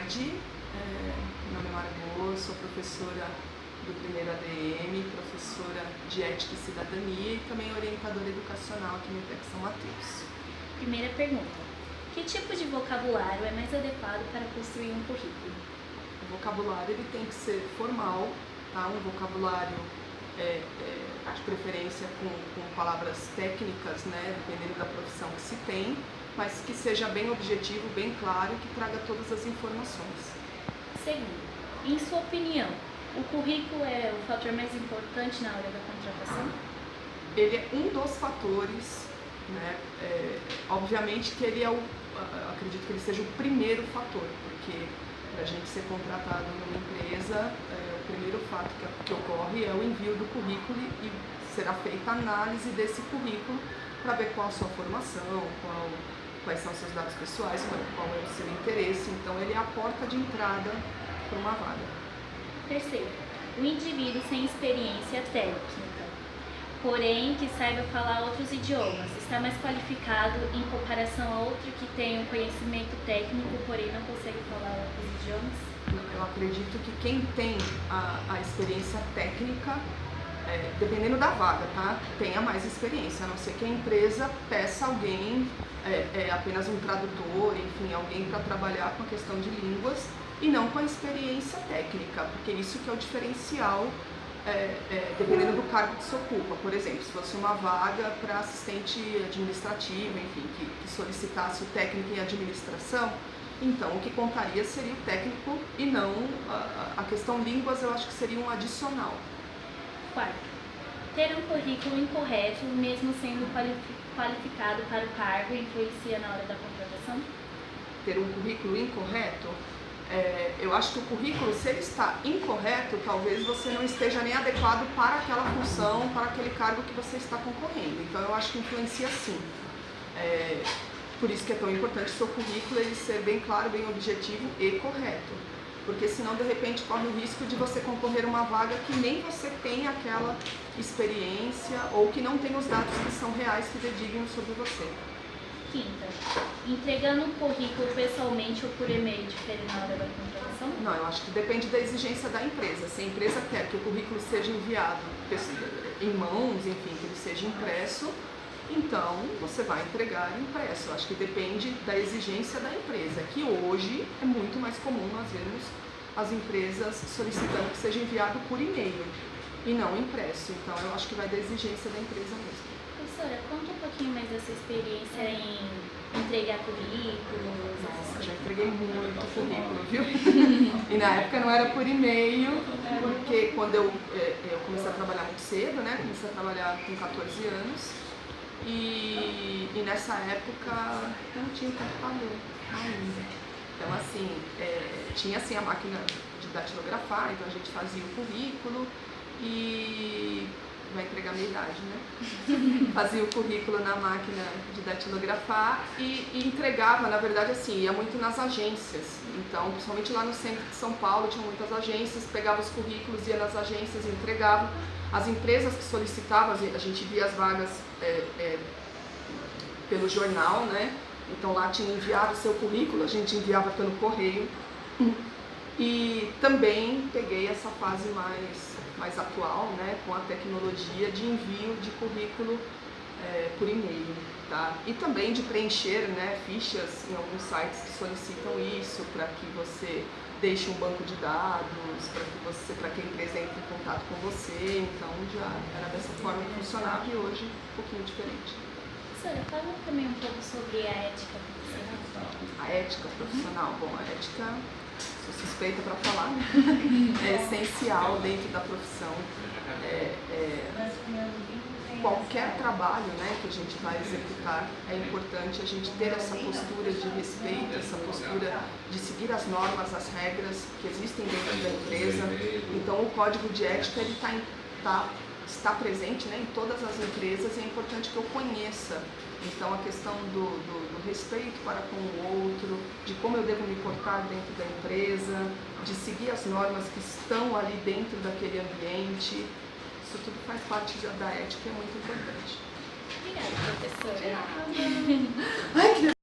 tarde, meu nome é Margot, sou professora do primeiro ADM, professora de Ética e Cidadania e também orientadora educacional aqui no IPEC São Mateus. Primeira pergunta: que tipo de vocabulário é mais adequado para construir um currículo? O vocabulário ele tem que ser formal, tá? Um vocabulário de preferência com palavras técnicas, né? Dependendo da profissão que se tem, mas que seja bem objetivo, bem claro e que traga todas as informações. Segundo, em sua opinião, o currículo é o fator mais importante na hora da contratação? Ele é um dos fatores, né? Obviamente que ele acredito que ele seja o primeiro fator, porque para a gente ser contratado numa empresa, o primeiro fato que ocorre é o envio do currículo e será feita a análise desse currículo para ver qual a sua formação, quais são os seus dados pessoais, qual é o seu interesse. Então ele é a porta de entrada para uma vaga. Terceiro, o indivíduo sem experiência técnica, porém que saiba falar outros idiomas, está mais qualificado em comparação a outro que tem um conhecimento técnico, porém não consegue falar outros idiomas? Eu acredito que quem tem a experiência técnica, dependendo da vaga, tá? Tenha mais experiência, a não ser que a empresa peça alguém, apenas um tradutor, enfim, alguém para trabalhar com a questão de línguas e não com a experiência técnica, porque isso que é o diferencial, dependendo do cargo que se ocupa. Por exemplo, se fosse uma vaga para assistente administrativo, enfim, que solicitasse o técnico em administração, então o que contaria seria o técnico e não a questão línguas. Eu acho que seria um adicional. Quarto, ter um currículo incorreto, mesmo sendo qualificado para o cargo, influencia na hora da contratação? Ter um currículo incorreto? Eu acho que o currículo, se ele está incorreto, talvez você não esteja nem adequado para aquela função, para aquele cargo que você está concorrendo. Então eu acho que influencia sim. Por isso que é tão importante o seu currículo ele ser bem claro, bem objetivo e correto. Porque senão, de repente, corre o risco de você concorrer a uma vaga que nem você tem aquela experiência ou que não tem os dados que são reais, que dedignam sobre você. Quinta, entregando um currículo pessoalmente ou por e-mail difere na hora da contratação? Não, eu acho que depende da exigência da empresa. Se a empresa quer que o currículo seja enviado em mãos, enfim, que ele seja impresso, então você vai entregar impresso. Eu acho que depende da exigência da empresa, que hoje é muito mais comum nós vermos as empresas solicitando que seja enviado por e-mail e não impresso. Então eu acho que vai da exigência da empresa mesmo. Professora, conta um pouquinho mais da sua experiência em entregar currículos. Nossa, já entreguei muito currículo, viu? E na época não era por e-mail, porque quando eu comecei a trabalhar muito cedo, né? Comecei a trabalhar com 14 anos. E nessa época eu não tinha computador ainda. Então assim, tinha assim a máquina de datilografar, então a gente fazia o currículo e vai entregar a minha idade, né? Fazia o currículo na máquina de datilografar e entregava, na verdade assim, ia muito nas agências. Então, principalmente lá no centro de São Paulo, tinha muitas agências, pegava os currículos, ia nas agências e entregava. As empresas que solicitavam, a gente via as vagas pelo jornal, né? Então lá tinha enviado o seu currículo, a gente enviava pelo correio. E também peguei essa fase mais atual, né, com a tecnologia de envio de currículo por e-mail, tá? E também de preencher, né, fichas em alguns sites que solicitam isso, para que você deixe um banco de dados, para que a empresa entre em contato com você. Então já era dessa forma que funcionava e hoje um pouquinho diferente. Professora, fala também um pouco sobre a ética profissional. A ética profissional, bom, a ética, sou suspeita para falar, né? É essencial dentro da profissão. Qualquer trabalho, né, que a gente vai executar, é importante a gente ter essa postura de respeito, essa postura de seguir as normas, as regras que existem dentro da empresa. Então o código de ética ele está presente, né, em todas as empresas e é importante que eu conheça. Então a questão do respeito para com o outro, de como eu devo me portar dentro da empresa, de seguir as normas que estão ali dentro daquele ambiente, isso tudo faz parte da ética e é muito importante. Obrigada, professora. Ai, que